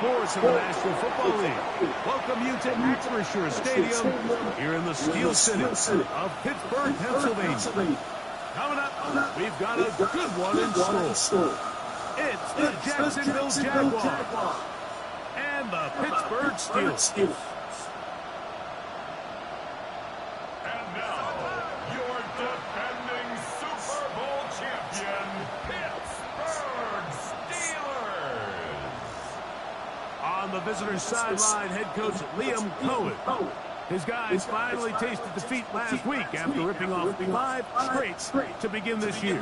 sports in the National Football League. Welcome you to Acrisure Stadium here in the Steel City of Pittsburgh, Pennsylvania. Coming up, we've got a good one in store. It's the Jacksonville Jaguars and the Pittsburgh Steelers. And now, your defending Super Bowl champion, Pittsburgh Steelers. On the visitor's sideline, head coach Liam Cohen. His guys finally tasted defeat last week after ripping off 5 straight to begin this year.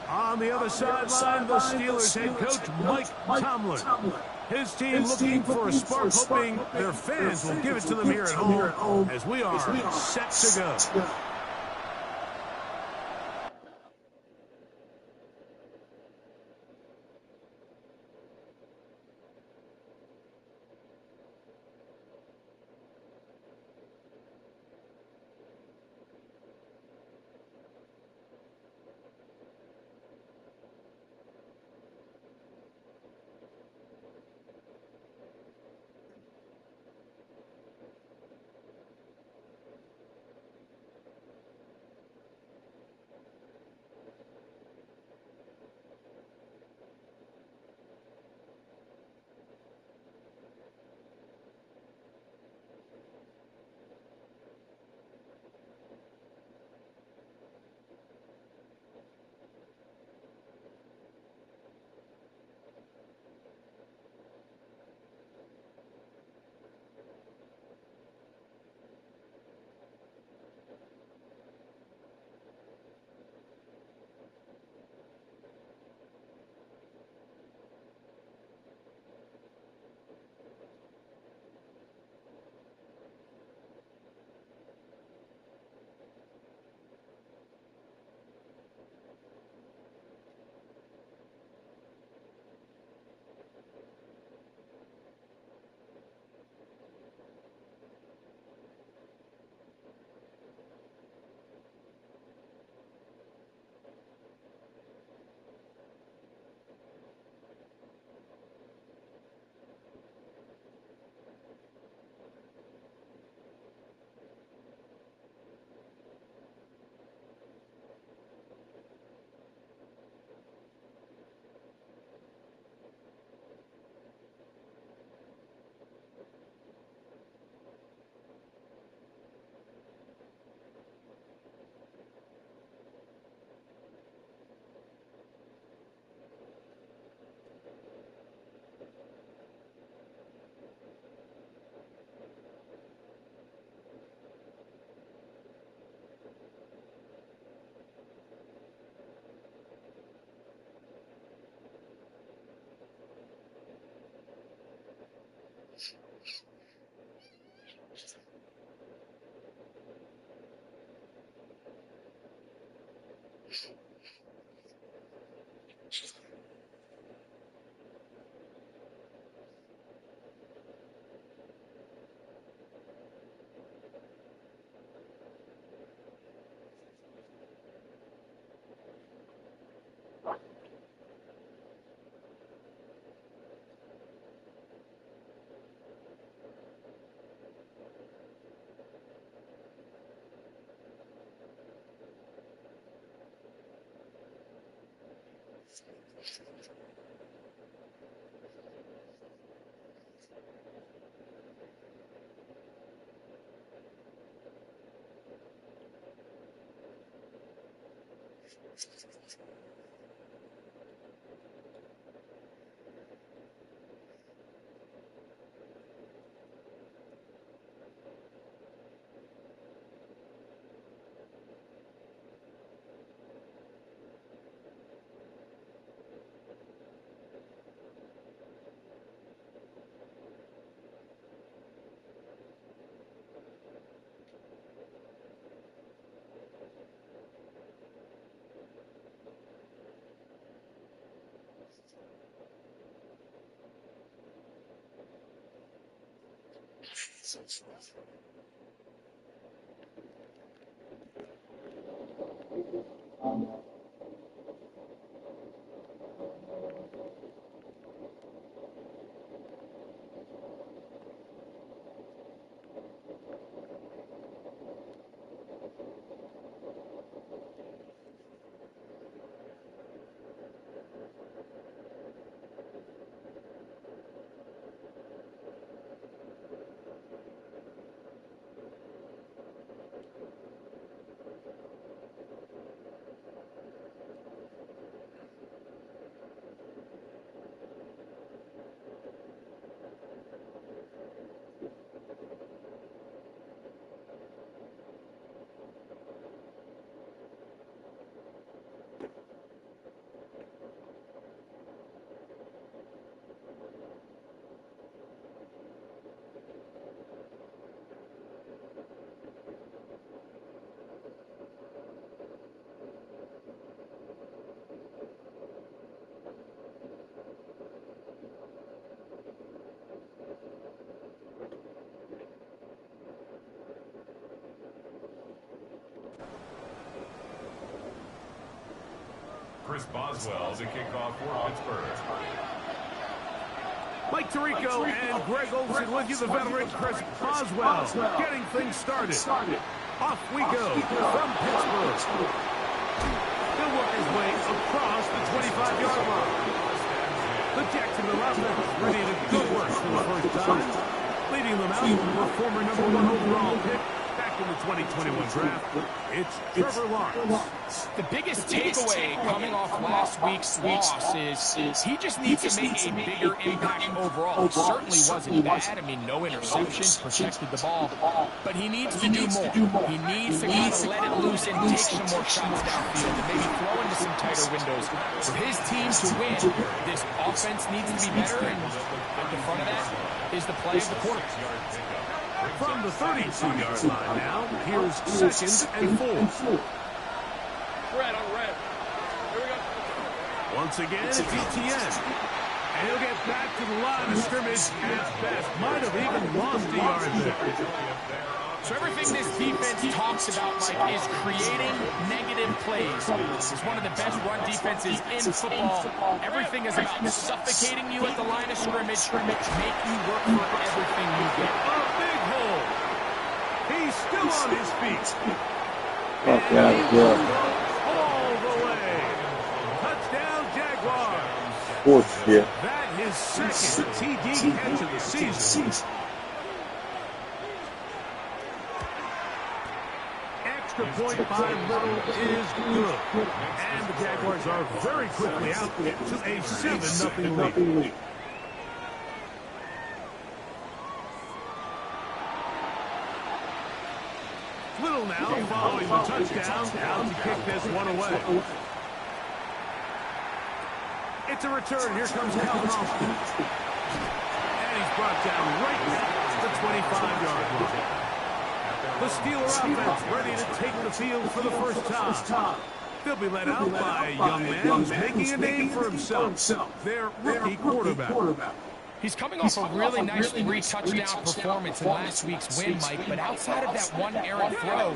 On the other sideline, the Steelers head coach Mike Tomlin. His team looking for a spark, hoping their fans will give it to them here at home as we are set to go. Chris Boswell to kick off for Pittsburgh. Mike Tirico and Greg Olsen with you, the veteran Chris Boswell, getting things started. Off we go from Pittsburgh. He'll work his way across the 25-yard line. The Jacksonville offense ready to go work for the first time. Leading them out with former #1 overall pick back in the 2021 draft. It's Trevor Lawrence. The biggest takeaway coming off last week's loss is he just needs to make a bigger impact overall. It certainly wasn't bad. I mean, no interceptions, protected the ball. But he needs to do more. He needs to kind of let it loose and take some more shots downfield and maybe throw into some tighter windows. For his team to win, this offense needs to be better, and at the front of that is the play of the quarterback. From the 32-yard line now, here's 2nd and 4. Red on red. Here we go. Once again, it's ETN. And he'll get back to the line of scrimmage at best. Might have even lost a yard there. So everything this defense talks about, Mike, is creating negative plays. It's one of the best run defenses in football. Everything is about suffocating you at the line of scrimmage, make you work for everything you get. A big hole. He's still on his feet. Oh, God, yeah. All the way. Touchdown, Jaguars. Bullshit. That is 2nd TD catch of the season. Extra point by Little is good. And the Jaguars are very quickly out to a 7-0 lead. Little now following the touchdown, out to kick this one away. It's a return. Here comes Calvin Austin. And he's brought down right at the 25-yard line. The Steeler offense ready to take the field for the first time. They'll be led out by a young man who's making a name for himself, their rookie quarterback. He's coming off a really nice 3-touchdown performance in last week's win, Mike, but outside of that one errant throw,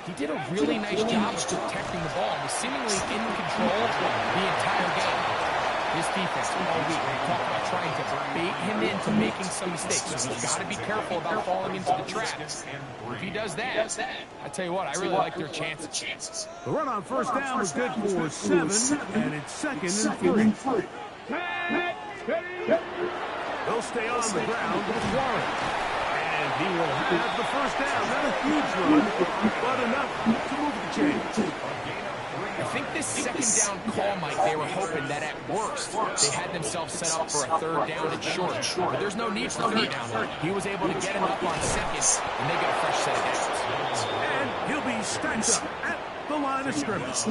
he did a really nice job of protecting the ball. He was seemingly in control the entire game. This defense all week, they talk about trying to bait him into making some mistakes. So he's got to be careful about falling into the trap. If he does that, I tell you what, I really like their chances. The run on first down was good for 7, and it's 2nd and 3. They'll stay on the ground with Warren. And he will have the first down. Not a huge run, but enough to move the chains. I think this 2nd down call, Mike, they were hoping that at worst they had themselves set up for a 3rd down and short. But there's no need for 3rd down. He was able to get him up on 2nd, and they get a fresh set of downs. And he'll be stacked up at the line of scrimmage.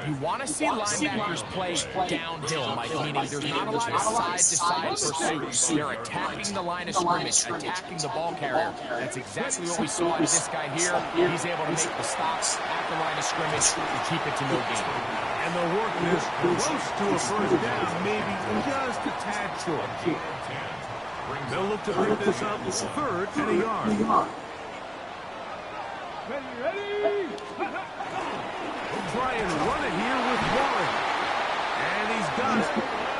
You want to see linebackers play downhill, Mike, meaning there's not a lot of side-to-side pursuit. They're attacking the line of scrimmage, attacking the ball carrier. That's exactly what we saw in this guy here. He's able to make the stops at the line of scrimmage and keep it to no gain. And they'll work this close to a first down, maybe just a tad short. They'll look to pick this up 3rd and a yard. Ready? Try and run it here with Warren. And he's got it.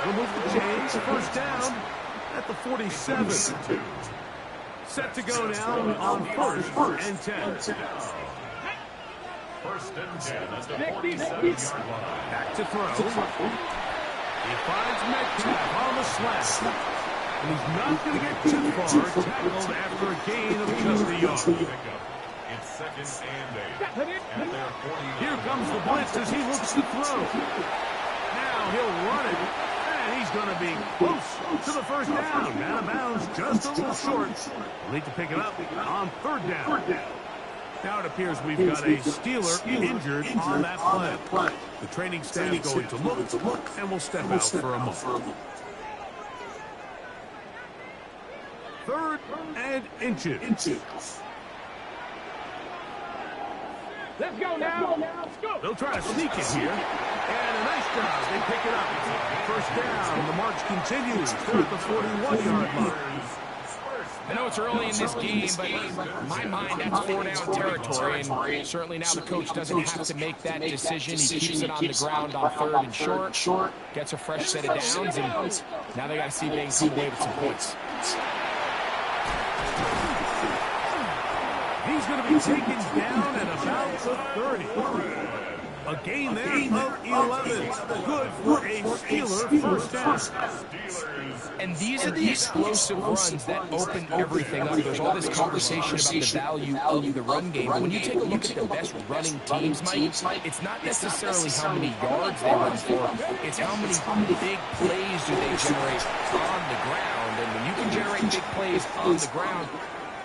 Remove the chains. First down at the 47. Set to go now on 1st and 10. 1st and 10 at the 47-yard line. Back to throw. He finds Metcalf on the slant. And he's not going to get too far. Tackled after a gain of just a yard. It's 2nd and 8 at their 40. Here comes the blitz as he looks to throw. Now he'll run it, and he's going to be close to the first down. Out of bounds, just a little short. We'll need to pick it up on 3rd down. Now it appears we've got a Steeler injured on that play. The training staff going to look, and we'll step out for a moment. 3rd and inches. Let's go now. Let's go. They'll try to sneak it here. And a nice job. They pick it up. First down. The march continues. They're at the 41-yard line. I know it's early in this game, but in my mind, that's 4-down territory, and certainly now the coach doesn't have to make that decision. He keeps it on the ground on 3rd and short, gets a fresh set of downs, and now they got to see if they can come away with some points. He's going to be taken down at about the 30. A gain there of 11. Good for a Steeler first down. And these are the explosive runs that open everything up. There's all this conversation about the value of the run game. But when you take a look at the best running teams, Mike, it's not necessarily how many yards they run for. It's how many big plays do they generate on the ground. And when you can generate big plays on the ground,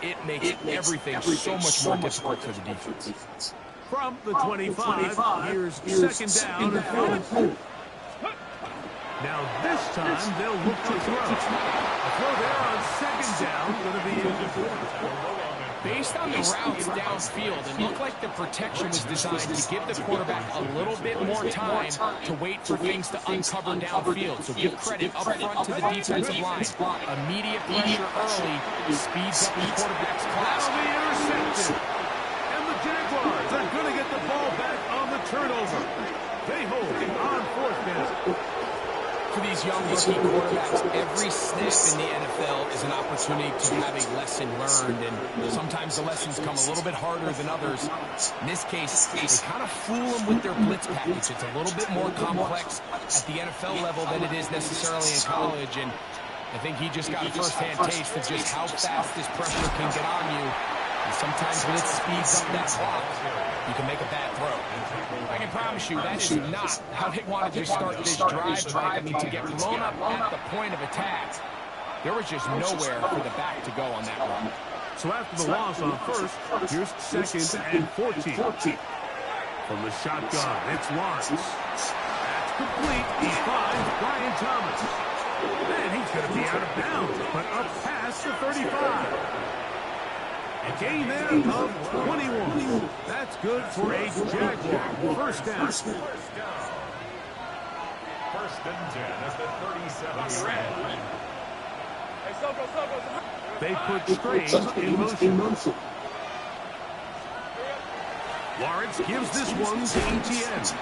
it makes everything so much more difficult for the defense. From the 25, here's second down and 4. Now this time they'll look to throw. A throw there on second down, going to be incomplete. Based on the routes downfield, it looked like the protection was designed to give the quarterback a little bit more time to wait for things to uncover downfield. So give credit up front to the defensive line. Immediate pressure early speeds up the quarterback's clock. That'll be intercepted. And the Jaguars are going to get the ball back on the turnover. They hold on 4th down. For these young rookie quarterbacks, every snap in the NFL is an opportunity to have a lesson learned, and sometimes the lessons come a little bit harder than others. In this case, they kind of fool them with their blitz package. It's a little bit more complex at the NFL level than it is necessarily in college, and I think he just got a first-hand taste of just how fast this pressure can get on you. And sometimes when it speeds up that clock, you can make a bad throw. I can promise you that is not how they wanted to start this drive, Mike. I mean, to get blown up at the point of attack, there was just nowhere for the back to go on that run. So after the loss on first, here's second and 14. From the shotgun, it's Lawrence. That's complete. He finds Brian Thomas. Then he's going to be out of bounds, but up past the 35. A gain there of 21. That's good for a Jaguar. First down. First and 10 at the 37. They put Strange in motion. Lawrence gives this one to ETN.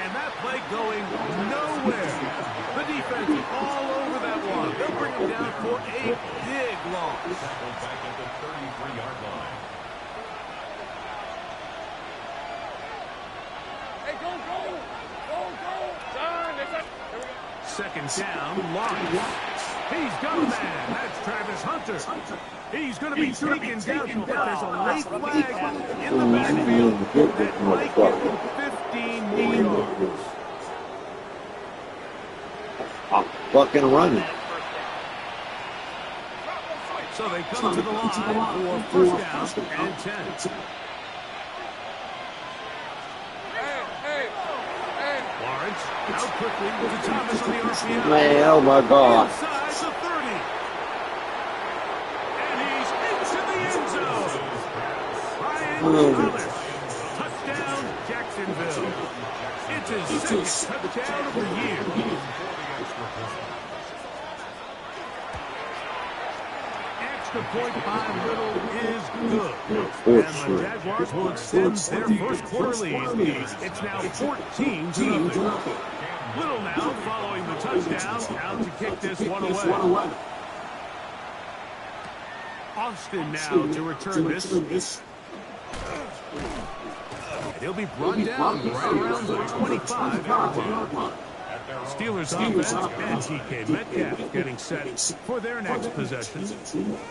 And that play going nowhere. The defense all over that one. They'll bring him down for a big loss. Back at the 33-yard line. Hey, go! Second down, Lawrence. He's got a man. That's Travis Hunter. He's going to be taken down, but there's a late flag in the backfield that might get him 15 yards. Fucking running. So they come to the line for first down and 10. Lawrence out quickly to Thomas on the RPO. Man, oh my God. Inside the 30. And he's into the end zone. Brian Thomas. Touchdown, Jacksonville. It's his second touchdown of the year. Extra point by Little is good. And the Jaguars will extend their first quarter lead. It's now 14-0. Little now following the touchdown, out to kick this one away. Austin now to return this. He'll be brought down right around the 25-yard line. Steelers offense and TK Metcalf getting set for their next possession.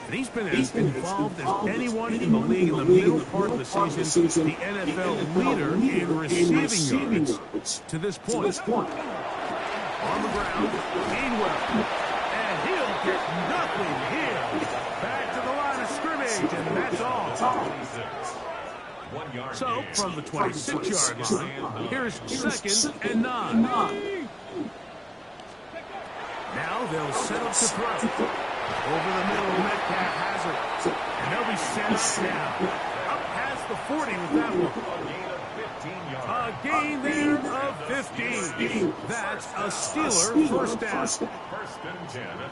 And he's been as involved as anyone in the league in the middle part of the season, the NFL leader in receiving yards to this point. On the ground, Gainwell. And he'll get nothing here. Back to the line of scrimmage, and that's all. So, from the 26-yard line, here's second and 9. Now they'll set up to throw. Over the middle, Metcalf has it. And they'll be set up now. Up past the 40 with that one. A A gain there of 15. That's a Steeler first down.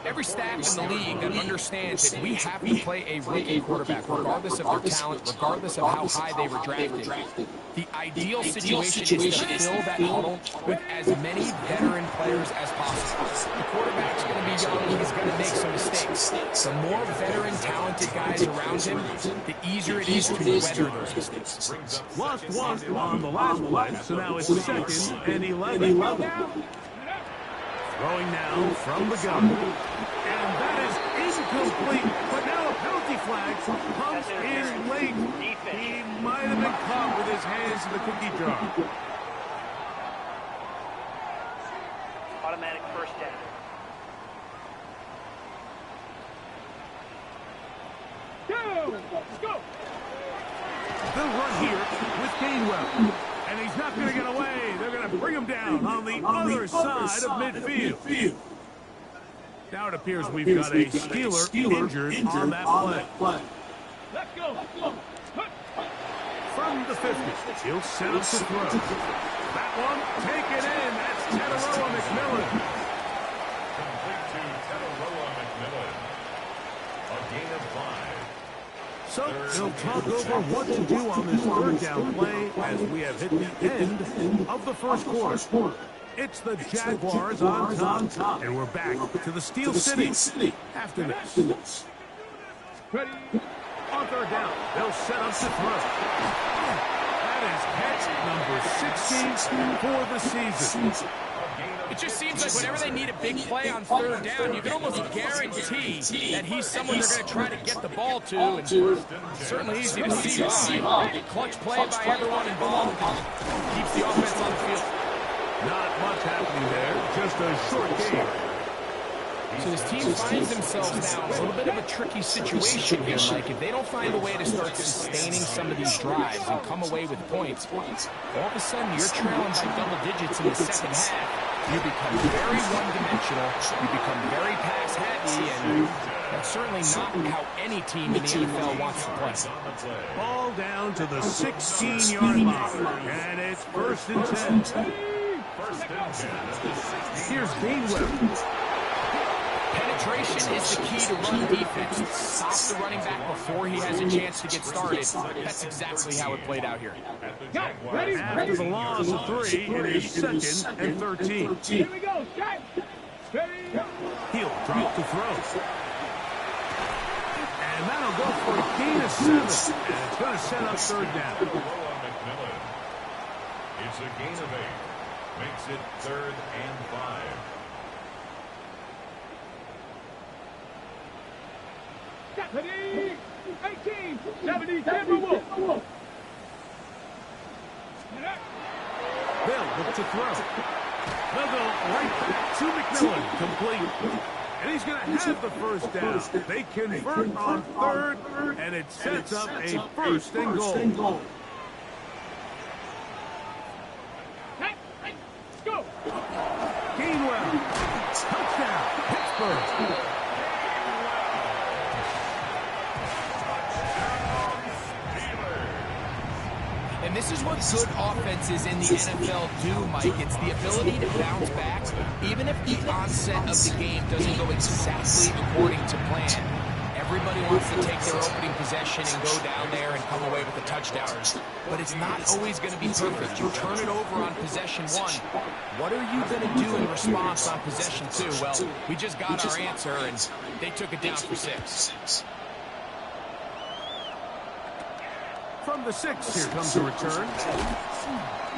Every staff in the league that understands that we have to play a rookie quarterback, regardless of their talent, regardless of how high they were drafted. The ideal situation is to fill that huddle with as many veteran players as possible. The quarterback's going to be young. He's going to make some mistakes. The more veteran, talented guys around him, the easier it is to weather those mistakes. Lost one on the last play, so now it's 2nd and 11. Throwing now from the gun. And that is incomplete, but now a penalty flag comes in late. He might have been caught with his hands in the cookie jar. Automatic first down. Let's go. They'll run here with Gainwell. And he's not going to get away. They're going to bring him down on the other side of midfield. Now it appears we've got a Steeler injured on that play. Let's go. From the 50, he'll set up to throw. That one taken in. That's Tataroa McMillan. Complete to Tataroa McMillan. A gain of 5. So they'll talk over what to do on this third down play as we have hit the end of the first quarter. It's the Jaguars on top, and we're back to the Steel City after this. Ready? On third down, they'll set up to throw. That is catch number 16 for the season. It just seems like whenever they need a big play on third down, you can almost guarantee that he's someone they're going to try to get the ball to. And certainly easy to see why. Clutch play by everyone involved. Keeps the offense on the field. Not much happening there. Just a short game. So this team finds themselves now in a little bit of a tricky situation here, Mike. If they don't find a way to start sustaining some of these drives and come away with points, all of a sudden you're trailing by double digits in the second half. You become very one-dimensional, you become very pass-heavy, and that's certainly not how any team in the NFL wants to play. Ball down to the 16-yard line, and it's 1st and 10. Here's Gainwell. Penetration is the key to run defense. Stop the running back before he has a chance to get started. That's exactly how it played out here. After the loss of 3, it is 2nd and 13. Here we go. He'll drop to throw. And that'll go for a gain of 7. And it's going to set up third down. It's a gain of 8. Makes it 3rd and 5. Ready? 18, 70, Timberwolves. They'll look to throw. They'll go right back to McMillan, complete. And he's going to have the first down. They convert on third, and it sets up a 1st and goal. Go. Gainwell, touchdown, Pittsburgh. And this is what good offenses in the NFL do, Mike. It's the ability to bounce back, even if the onset of the game doesn't go exactly according to plan. Everybody wants to take their opening possession and go down there and come away with a touchdown. But it's not always going to be perfect. You turn it over on possession 1. What are you going to do in response on possession 2? Well, we just got our answer, and they took it down for 6. From the 6, here comes a return.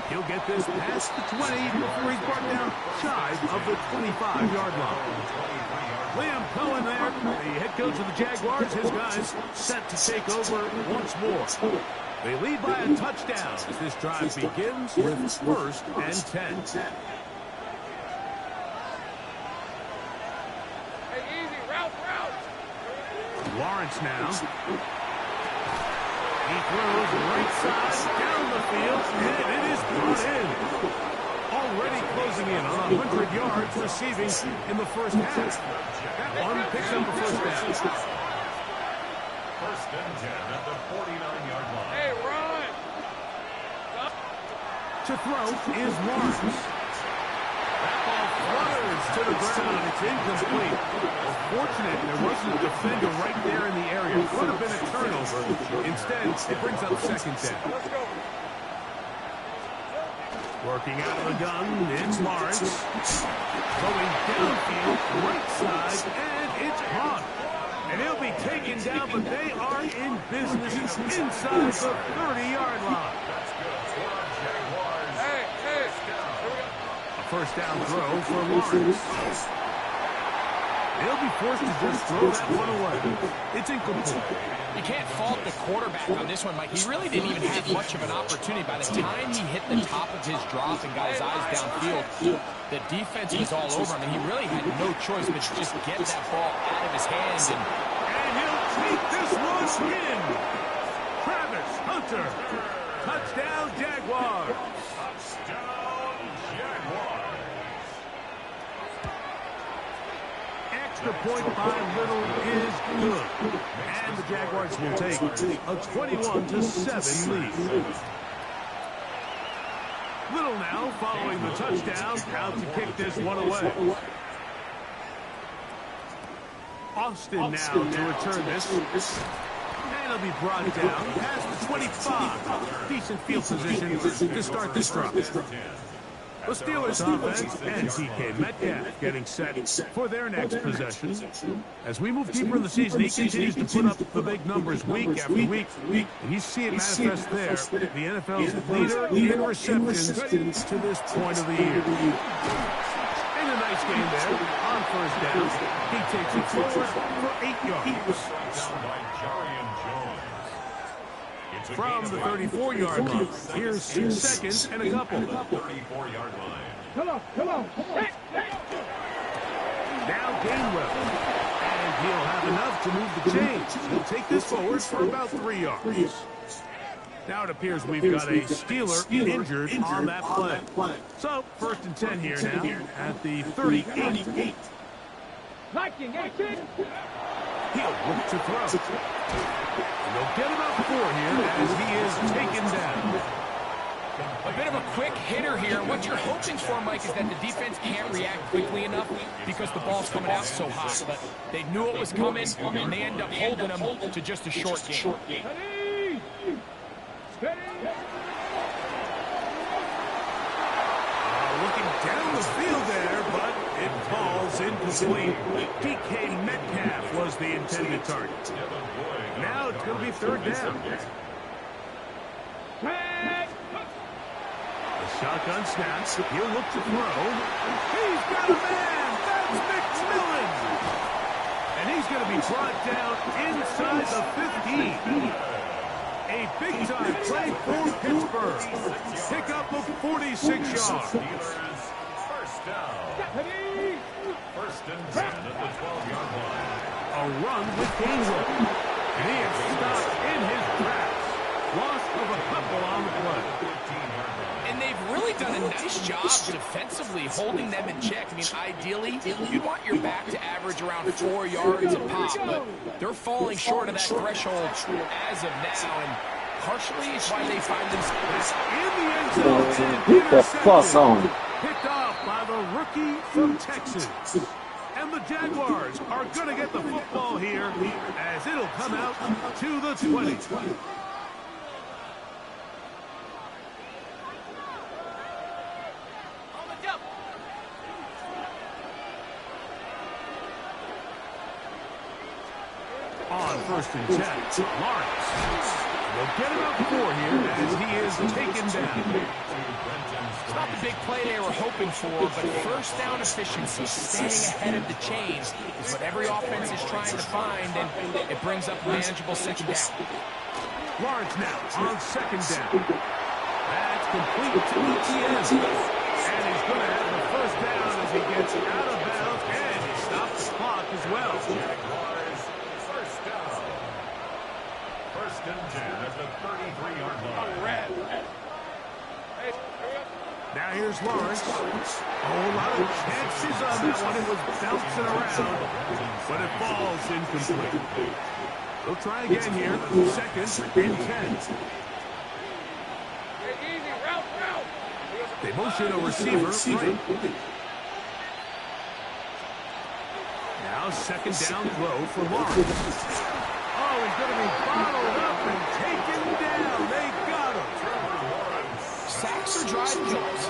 He'll get this past the 20 before he's brought down shy of the 25-yard line. Liam Cohen there, the head coach of the Jaguars. His guys set to take over once more. They lead by a touchdown as this drive begins with 1st and 10. Hey, easy, route. Lawrence now. He throws right side down the field, and it is brought in. Already closing in on 100 yards receiving in the first half. That one picks up the first down. 1st and 10 at the 49-yard line. Hey, run. To throw is Lawrence. That ball flutters to the ground. It's incomplete. Well, fortunate there wasn't a defender right there in the area. It would have been a turnover. Instead, it brings up second down. Working out of the gun, it's Lawrence. Going downfield, right side, and it's caught. And he'll be taken down, but they are in business inside the 30-yard line. A first down throw for Lawrence. He'll be forced to just throw that one away. It's incomplete. You can't fault the quarterback on this one, Mike. He really didn't even have much of an opportunity. By the time he hit the top of his drop and got his eyes downfield, the defense was all over him, and he really had no choice but to just get that ball out of his hands. And he'll take this one in. Travis Hunter. Touchdown, Jaguars. Touchdown, Jaguars. Extra point by Little is good. And the Jaguars will take a 21-7 lead. Little now following the touchdown, out to kick this one away. Austin now to return this. And it'll be brought down past the 25. Decent field position to start this drive. The Steelers offense and DK Metcalf getting set for their next possession. As we move deeper in the season, he continues to put up the big numbers week after week. And you see it manifest there. The NFL's leader in receptions to this point of the year. And a nice game there on first down. He takes it forward for 8 yards. Down by Jarian Jones. From the 34-yard line. Here's second and a couple. 34-yard line. Come on. Now Gainwell. And he'll have enough to move the chains. He'll take this forward for about 3 yards. Now it appears we've got a Steeler injured on that play. So, first and 10 here now at the 38. Liking 18. He'll look to throw. And they'll get about 4 here as he is taken down. A bit of a quick hitter here. What you're hoping for, Mike, is that the defense can't react quickly enough because the ball's coming out so hot. But they knew it was coming, and they end up holding them to just a short game. Steady. Looking down the field there, but it falls incomplete. DK Metcalf was the intended target. Now it's going to be third down. The shotgun snaps. He'll look to throw. He's got a man. That's McMillan. And he's going to be brought down inside the 15. A big-time play for Pittsburgh. Pick up of 46 yards. First down. First and 10 at the 12-yard line. A run with Gainwell. And he is stopped in his tracks. Loss of a couple on the play. And they've really done a nice job defensively holding them in check. I mean, ideally, you'd want your back to average around 4 yards a pop, but they're falling short of that threshold as of now, and partially it's why they find themselves In the end zone. And Get the fuck on. Picked off by the rookie from Texas. And the Jaguars are going to get the football here as it'll come out to the 20. On first and 10, Lawrence. They'll get about 4 here as he is taken down. It's not the big play they were hoping for, but first down efficiency, staying ahead of the chains, is what every offense is trying to find, and it brings up a manageable second down. Lawrence now on second down. That's complete to ETN. And he's going to have the first down as he gets out of bounds, and he stops the clock as well. Jaguars, first down. First and 10 at the 33-yard line. Now here's Lawrence. A whole lot of chances on that one. It was bouncing around, but it falls incomplete. We'll try again here. Second and 10. Easy, route. They motion a receiver right. Now second down throw for Lawrence. Oh, he's going to be bottled up and taken down. They got him. Sacks are drive killers.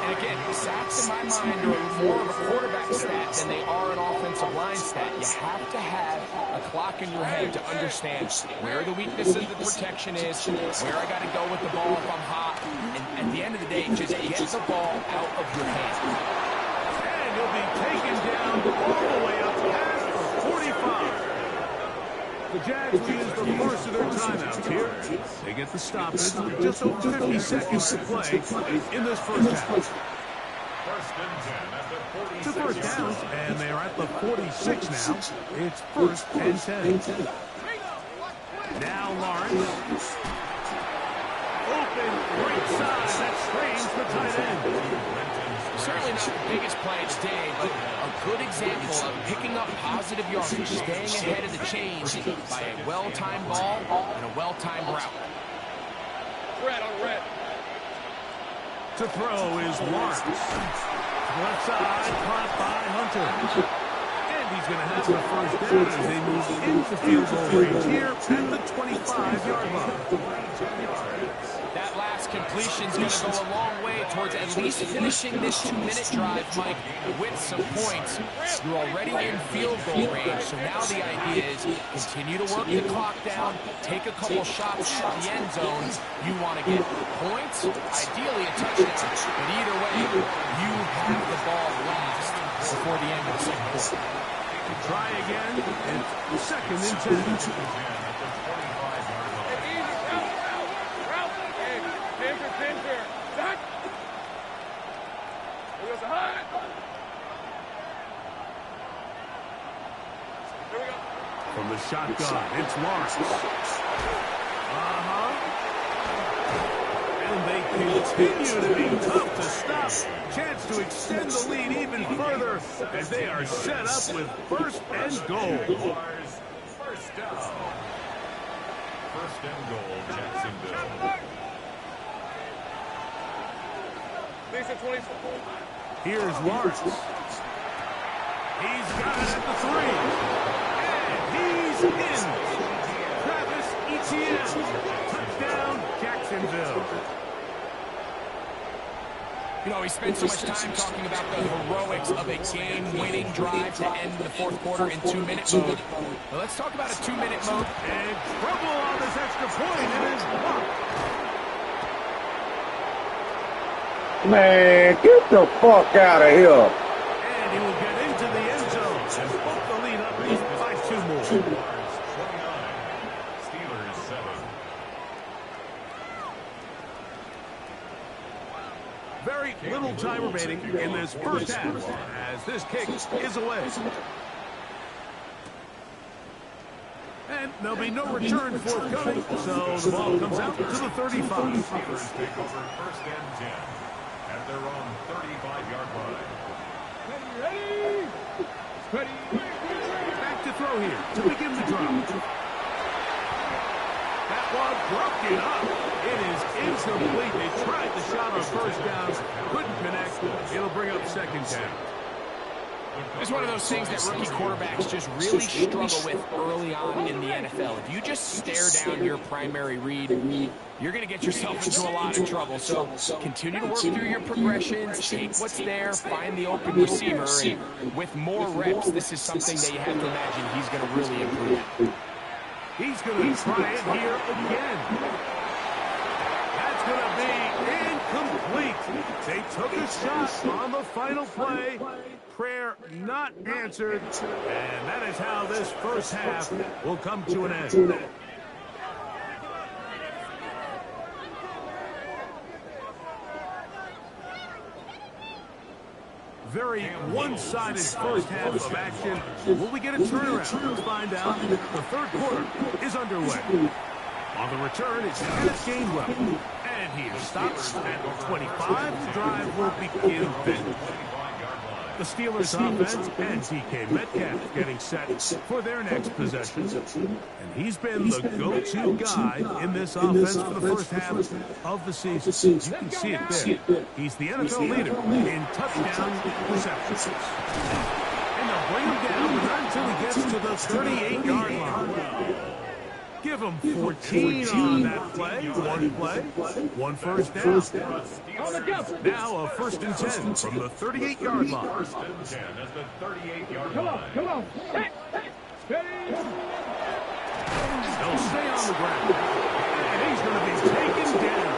And again, sacks in my mind are more of a quarterback stat than they are an offensive line stat. You have to have a clock in your head to understand where the weakness of the protection is, where I got to go with the ball if I'm hot. And at the end of the day, just get the ball out of your hand. And he'll be taken down all the way up past the 45. The Jags will use the first of their timeouts here. They get the stoppage with just over 50 seconds to play in this first half. Two first downs, and they're at the 46 now. It's first and 10. Now Lawrence. Open right side. That strains the tight end. Certainly not the biggest play today, but a good example of picking up positive yardage, staying ahead of the chains by a well-timed ball and a well-timed route. Red on red. To throw is Lawrence. Left side, caught by Hunter. And he's going to have the first down as they move into field goal range here at the 25-yard line. That last completion is going to go a long way towards at least finishing this 2-minute drive, Mike, with some points. You're already in field goal range, so now the idea is continue to work the clock down, take a couple shots at the end zone. You want to get points, ideally a touchdown, but either way, you have the ball last before the end of the second quarter. Try again, and second and 10. From the shotgun, it's Lawrence. And they continue to be tough to stop. Chance to extend the lead even further as they are set up with first and goal. First down. First and goal, Jacksonville. Here's Lawrence. He's got it at the 3. And he's in. Travis Etienne. Touchdown, Jacksonville. You know, we spent so much time talking about the heroics of a game-winning drive to end the fourth quarter in 2-minute mode. Now let's talk about a 2-minute mode. And trouble on this extra point. It is blocked. Man, get the fuck out of here. And he will get into the end zone and put the lead up by 2 more. 29. Steelers 7. Very little time remaining in this first half as this kick is away. And there'll be no return forthcoming, so the ball comes out to the 35. Steelers take over first and 10 at their own 35-yard line. Ready. Back to throw here to begin the drive. That one broken up. It is incomplete. They tried the shot on first down, couldn't connect. It'll bring up second down. It's one of those things that rookie quarterbacks just really struggle with early on in the NFL. If you just stare down your primary read, you're going to get yourself into a lot of trouble. So continue to work through your progressions, take what's there, find the open receiver, and with more reps, this is something that you have to imagine he's going to really improve. He's going to try it here again. That's going to be incomplete. They took a shot on the final play. Prayer not answered. And that is how this first half will come to an end. Very one-sided first half of action. Will we get a turnaround? Let's find out. The third quarter is underway. On the return, it's Kenneth Gainwell. And he is stopped at 25. The drive will begin then. The Steelers offense and DK Metcalf getting set for their next possession. And he's been the go-to guy in this offense for the first half of the season. You can see it there. He's the NFL leader in touchdown receptions. And they'll bring him down, but not until he gets to the 38-yard line. Give him 14 on that play. One first down. Now a 1st and 10 from the 38-yard line. 1st and 10 at the 38-yard line. Come on. They'll stay on the ground. And he's going to be taken down.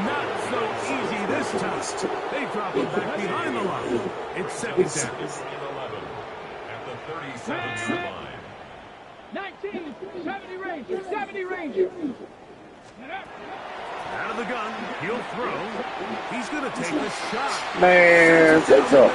Not so easy this time. They drop him back behind the line. It's 2nd down. 11 at the 37-yard line. 19, 70 Ranger. Out of the gun, he'll throw. He's going to take the shot. Man, that's up.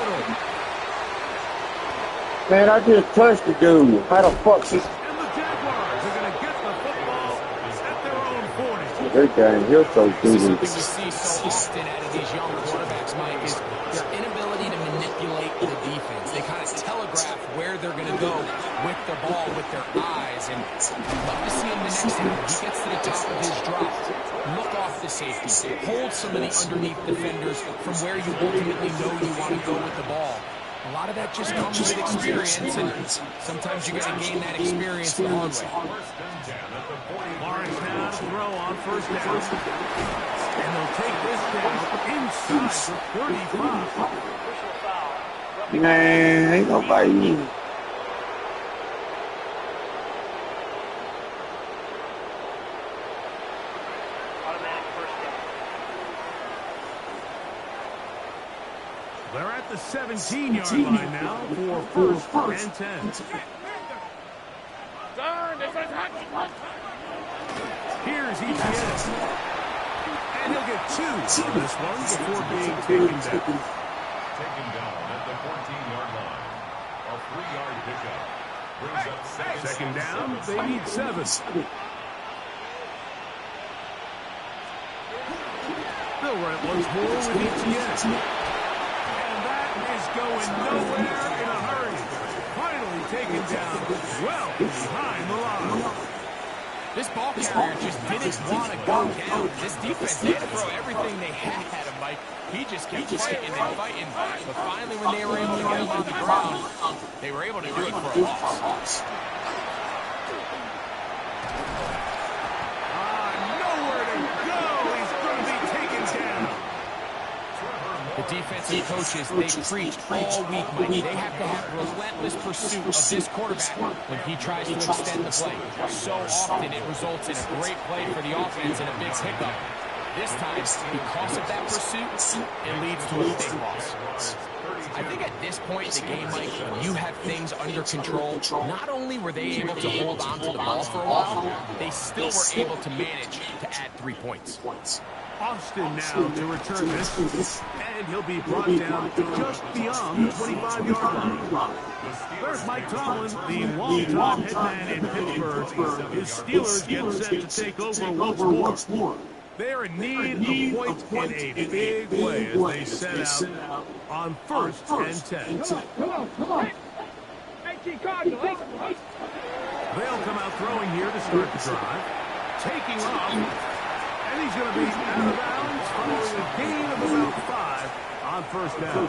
Man, I just touched the dude. How the fuck he... And the Jaguars are going to get the football at their own 40. That guy, he'll so This is dude. something we see so often out of these young quarterbacks, Mike, is their inability to manipulate the defense. They kind of telegraph where they're going to go with the ball, with their eyes. And I'd love to see him the next time he gets to the top of his drop. Look off the safety. Hold some of the underneath defenders from where you ultimately know you want to go with the ball. A lot of that just comes with experience, and sometimes you got to gain that experience the hard way. 1st and 10 at the 40. Lawrence now to throw on 1st down. And they'll take this down inside the 35. Man, ain't nobody... They're at the 17-yard line now for 1st and 10. Here's ETN. And he'll get 2 on this one before being taken down. Taken down at the 14-yard line. A 3-yard pickup. Brings up 2nd down, they need 7. They'll run it once more with ETN. Is going nowhere in a hurry. Finally taken down well behind the line. This ball carrier just didn't want to go down. This defense, they had to throw everything they had at him, Mike. He just kept fighting and fighting. But finally, when they were able to get him on the ground, they were able to do it for a loss. Nowhere to go. He's going to be taken down. The defensive coaches, they preach all week, Mike. They have to have relentless pursuit of this quarterback when he tries to extend the play. So often it results in a great play for the offense and a big pickup. This time, because of that pursuit, it leads to a big loss. I think at this point in the game, Mike, when you have things under control, not only were they able to hold on to the ball for a while, they still were able to manage to add 3 points. Austin now to return this, and he'll be brought down just beyond the 25-yard line. There's Mike Tomlin, the longtime head man in Pittsburgh. His Steelers get set to take over once more. They're in need of points in a big way as they set out on 1st and 10. Come on. They'll come out throwing here to start the drive. Taking off. And he's going to be out of bounds following a gain of about 5 on 1st down.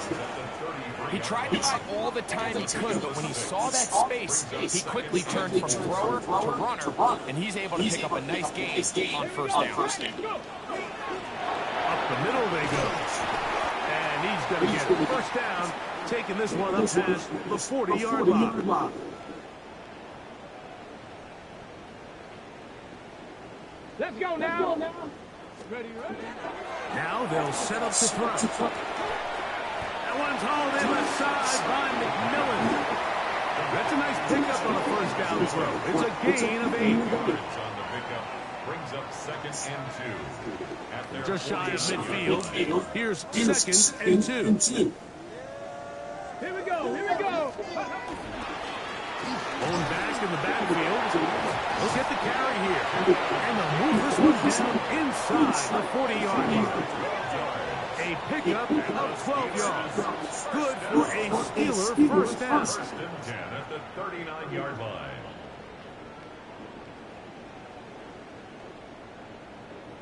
He tried to buy all the time he could, but when he saw that space, he quickly turned from thrower to runner, and he's able to pick up a nice gain on 1st down. Up the middle they go. And he's going to get 1st down, taking this one up past the 40-yard line. Let's go now. Ready. Now they'll set up to throw. That one's hauled in the side by McMillan. That's a nice pickup on a 1st down throw. It's a gain of 8. On the pickup. Brings up 2nd and 2. Just shy of midfield. Here's 2nd and 2. Here we go. Going back in the backfield. They'll get the carry here. And they'll move this one down inside the 40-yard line. A pickup of 12 yards. Good for a Steeler first down. First and 10 at the 39-yard line.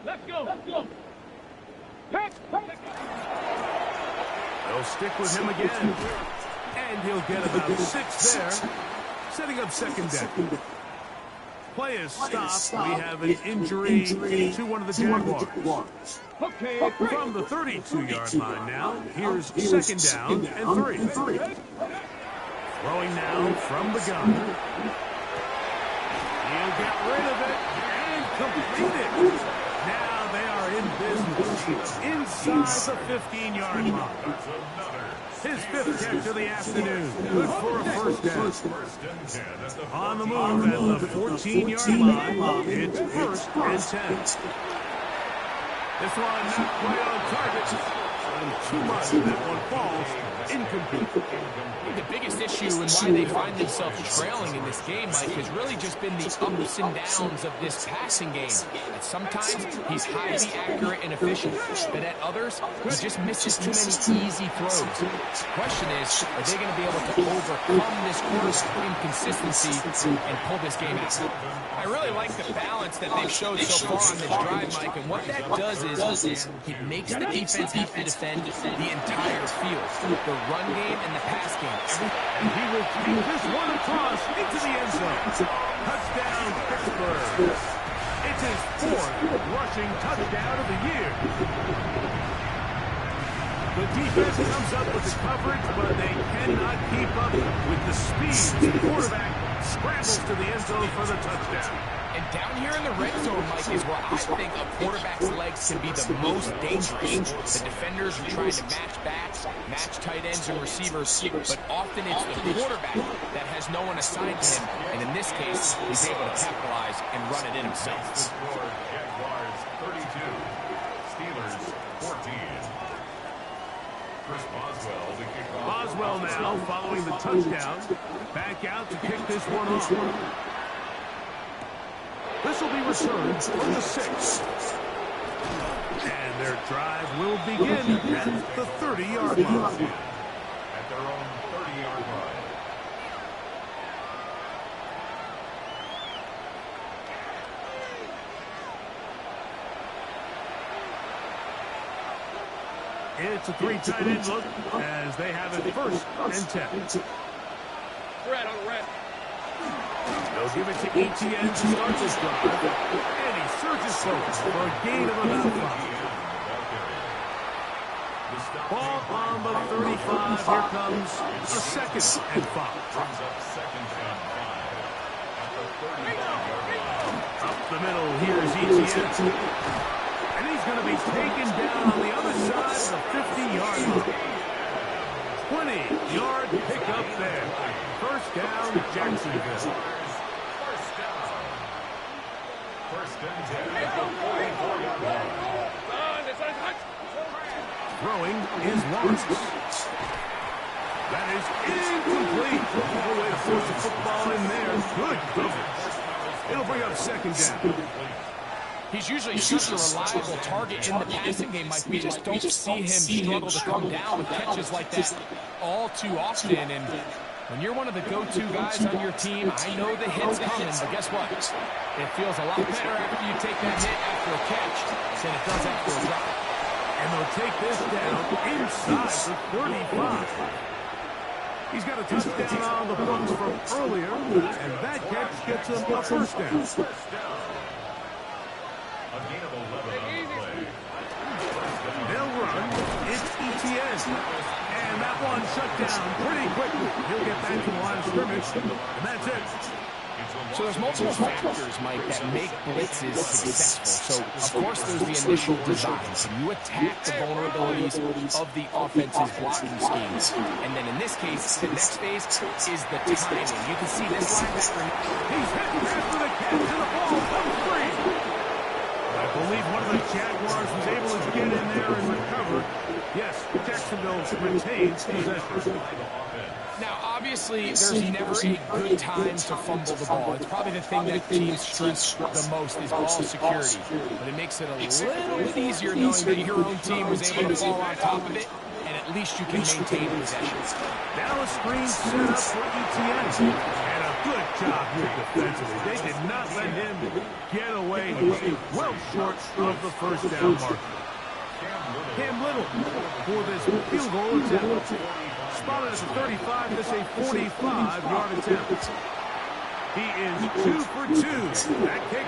Let's go. Let's go. Pass. They'll stick with him again. And he'll get about 6 there. Setting up second down. Play is stopped. We have an injury to one of the Jaguars. Okay. From the 32-yard line now, here's second down and 3. Throwing now from the gun. He'll get rid of it and complete it. Now they are in business inside the 15-yard line. His 5th catch of the afternoon. Good for a first down. First and 10 at the On the move at the 14-yard line. It's first and 10. This one not quite on target. And too much of that one falls incomplete. The biggest issue and why they find themselves trailing in this game, Mike, has really just been the ups and downs of this passing game. At sometimes, he's highly accurate and efficient, but at others, he just misses too many easy throws. The question is, are they going to be able to overcome this quarterback inconsistency and pull this game out? I really like the balance that they've showed so far on this drive, Mike, and what that does is it makes the defense have to defend the entire field, the run game and the pass game. And he will take this one across into the end zone. Touchdown, Pittsburgh. It's his 4th rushing touchdown of the year. The defense comes up with the coverage, but they cannot keep up with the speed. The quarterback scrambles to the end zone for the touchdown. And down here in the red zone, Mike, is where I think a quarterback's legs can be the most dangerous. The defenders are trying to match backs, match tight ends and receivers, but often it's the quarterback that has no one assigned to him. And in this case, he's able to capitalize and run it in himself. score, Jaguars 32, Steelers 14. Chris Boswell to kick off. Boswell now following the touchdown. Back out to kick this one off. This will be returned from the 6. And their drive will begin at the 30-yard line. At their own 30-yard line. It's a 3 tight end look as they have it first and 10. Red on red. They'll give it to ETN to start this drive. And he surges forward for a gain of about 5. Ball on the 35. Here comes a second and 5. Brings up second and 5 at the 35-yard line. Up the middle, here's ETN. And he's going to be taken down on the other side of the 50-yard line. 20-yard pickup there. First down, Jacksonville. First and 10 at the 44-yard line. Throwing is Lawrence. That is incomplete. No way to force the football in there. Good coverage. It'll bring up second down. He's usually such a reliable target in the passing game, Mike. We just don't see him struggle to come down with catches like that all too often. And when you're one of the go-to guys on your team, I know the hit's coming, but guess what? It feels a lot better after you take that hit after a catch than it does after a drop. And they'll take this down inside the 35. He's got a touchdown on the books from earlier, and that catch gets him a first down. A gain of 11 on the play. They'll run. It's ETN. And that one shut down pretty quickly. He'll get back to the line of scrimmage, and that's it. So there's multiple factors, Mike, that make blitzes successful. So, of course, there's the initial designs. You attack the vulnerabilities of the offense's blocking schemes. And then in this case, the next phase is the timing. You can see this linebacker. He's hitting after the catch, and the ball comes free. I believe one of the Jaguars was able to get in there and recover. Yes, Jacksonville retains possession. Now, Obviously, there's never a good time to fumble the ball. It's probably the thing that teams stress the most is ball security. But it makes it a little bit easier knowing that your own team was able to fall on top of it, and at least you can maintain possession. Now a screen set up for ETN. And a good job here defensively. They did not let him get away. He was well short of the first down mark. Cam Little for this field goal attempt. Spotted at the 35. This a 45-yard attempt. He is 2 for 2. That kick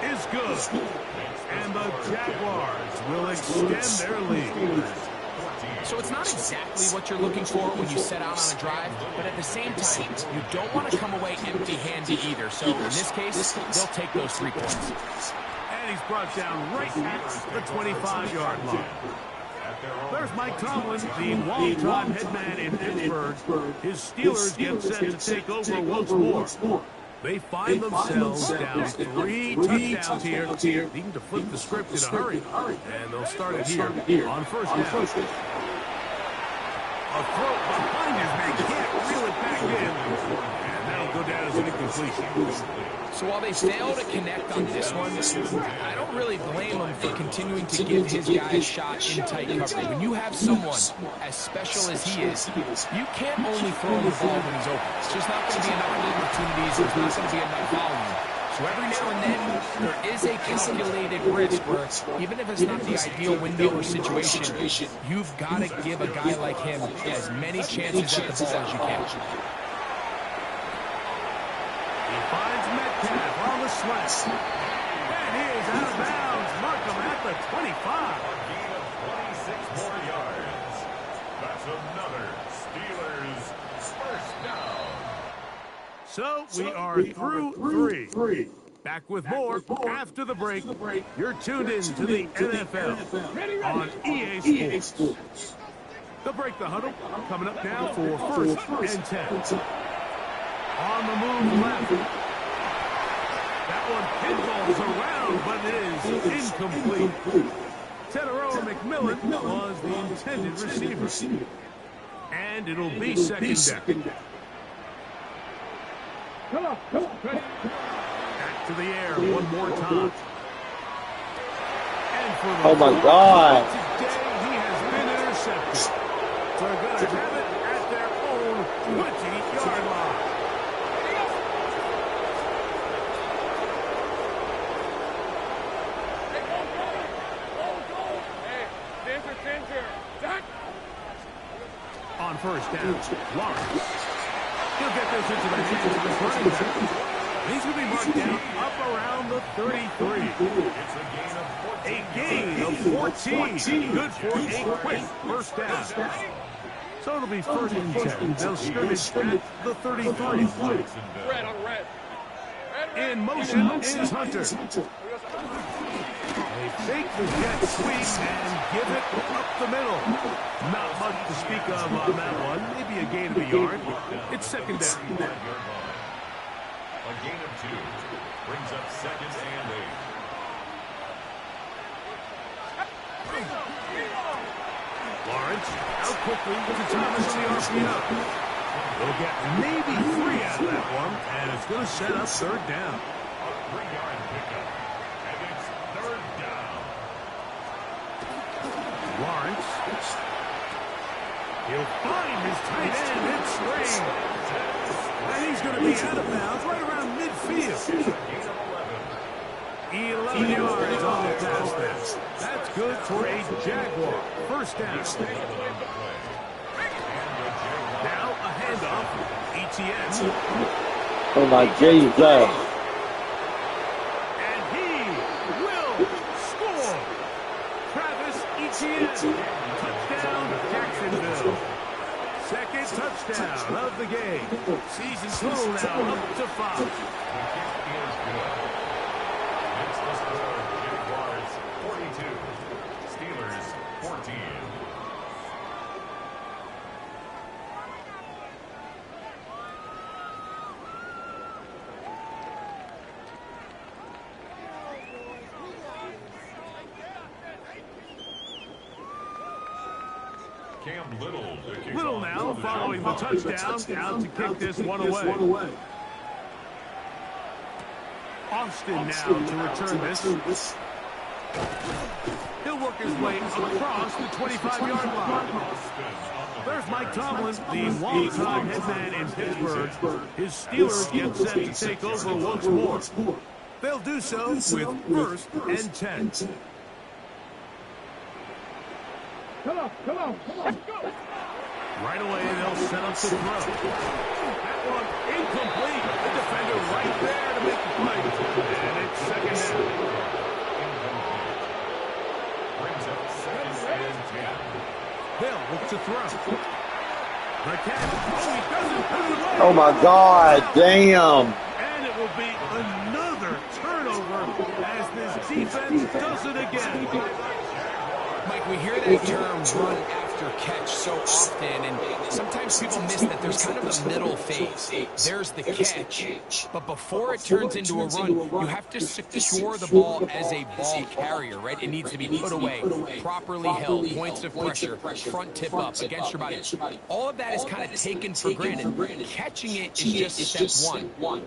is good. And the Jaguars will extend their lead. So it's not exactly what you're looking for when you set out on a drive, but at the same time, you don't want to come away empty-handed either. So in this case, they'll take those 3 points. And he's brought down right at the 25-yard line. There's Mike Tomlin, the longtime head man in Pittsburgh. His Steelers get set to take over once more. They find themselves down 3 touchdowns here, needing to flip the script in a hurry. And they'll start it here on first down. A throw behind his man, can't reel it back in. And that'll go down as an incompletion. So while they fail to connect on this one, I don't really blame him for continuing to give his guy a shot in tight coverage. When you have someone as special as he is, you can't only throw him the ball when he's open. It's just not going to be enough opportunities. There's not going to be enough volume. So every now and then, there is a calculated risk where, even if it's not the ideal window or situation, you've got to give a guy like him as many chances at the ball as you can. He finds Metcalf on the slant. And he is out of bounds. Mark him at the 25. A gain of 26 more yards. That's another Steelers first down. So we are through 3. Back with more after the break. You're tuned in to the NFL on EA Sports. The break the huddle coming up now for first and 10. On the move left. That one pinballs around, but it is incomplete. Teteroa McMillan was the intended receiver. And it'll be second down. Back to the air one more time. And for the Oh my God. today, he has been intercepted. So they're going to have it at their own 20-yard line. On first down, Lawrence. He'll get this into the hands of his running back. He's going to be marked down up around the 33. It's a gain of 14. A gain of 14. Good for a quick first down. So it'll be first and 10. They'll scrimmage at the 33. Red on red. In motion is Hunter. They fake the jet sweep and give it up the middle. Not much to speak of on that one. Maybe a gain of a yard. It's second down. A gain of 2 brings up second and 8. Lawrence out quickly to Thomas on the RPO. They'll get maybe 3 out of that one, and it's going to set up third down. A 3-yard pickup. And it's third down. Lawrence. He'll find his tight end mid-string. And he's going to be out of bounds right around midfield. 11 yards on the pass there. That's good for a Jaguar. First down. Now a handoff. ETN. Oh my Jesus. And he will score. Travis Etienne. Touchdown, Jacksonville. Second touchdown of the game. Season total now up to 5. It's the score. Jaguars 42. Steelers 14. Little now following the touchdown, out to kick this one away. Austin now to return this. He'll work his way across the 25-yard line. There's Mike Tomlin, the long-time headman in Pittsburgh. His Steelers get set to take over once more. They'll do so with 1st and 10. Come on. Let's go. Right away, they'll set up the throw. That one incomplete. The defender right there to make the play. And it's 2nd down. Brings up 2nd and 10. Hill looks to throw. The catch. Oh, he doesn't put it away. Oh my God, damn. And it will be another turnover as this defense does it again. Mike, we hear that term run after catch so often, and sometimes people miss that there's kind of a middle phase. There's the catch, but before it turns into a run, you have to secure the ball as a ball carrier, right? It needs to be put away, properly held, points of pressure, front tip up against your body. All of that is kind of taken for granted. Catching it is just step one.